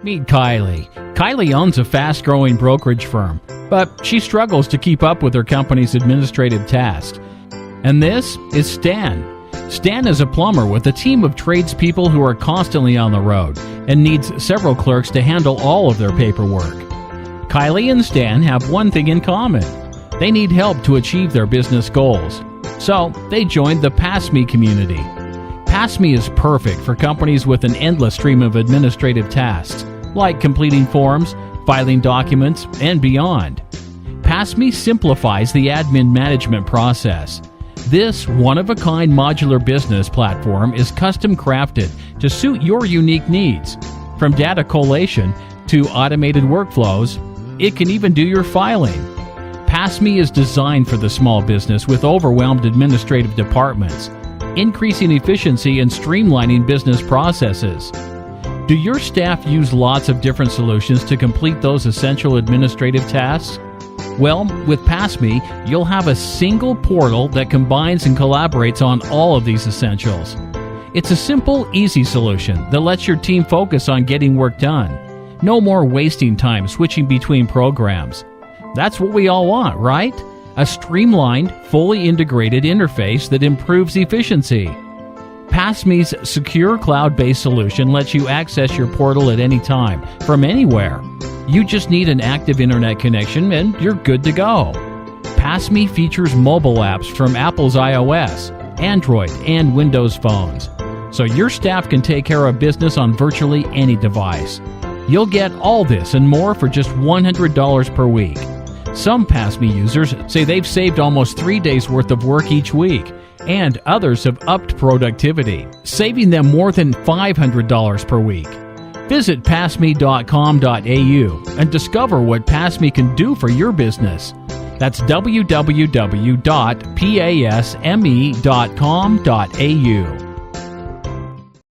Meet Kylie. Kylie owns a fast-growing brokerage firm, but she struggles to keep up with her company's administrative tasks. And this is Stan. Stan is a plumber with a team of tradespeople who are constantly on the road and needs several clerks to handle all of their paperwork. Kylie and Stan have one thing in common. They need help to achieve their business goals. So they joined the PassMe community. PassMe is perfect for companies with an endless stream of administrative tasks, like completing forms, filing documents, and beyond. PassMe simplifies the admin management process. This one-of-a-kind modular business platform is custom crafted to suit your unique needs. From data collation to automated workflows, it can even do your filing. PassMe is designed for the small business with overwhelmed administrative departments, increasing efficiency and streamlining business processes. Do your staff use lots of different solutions to complete those essential administrative tasks? Well, with PassMe, you'll have a single portal that combines and collaborates on all of these essentials. It's a simple, easy solution that lets your team focus on getting work done. No more wasting time switching between programs. That's what we all want, right? A streamlined, fully integrated interface that improves efficiency. PassMe's secure cloud-based solution lets you access your portal at any time, from anywhere. You just need an active internet connection and you're good to go. PassMe features mobile apps from Apple's iOS, Android, and Windows phones, so your staff can take care of business on virtually any device. You'll get all this and more for just $100 per week. Some PassMe users say they've saved almost 3 days worth of work each week, and others have upped productivity, saving them more than $500 per week. Visit passme.com.au and discover what PassMe can do for your business. That's www.passme.com.au.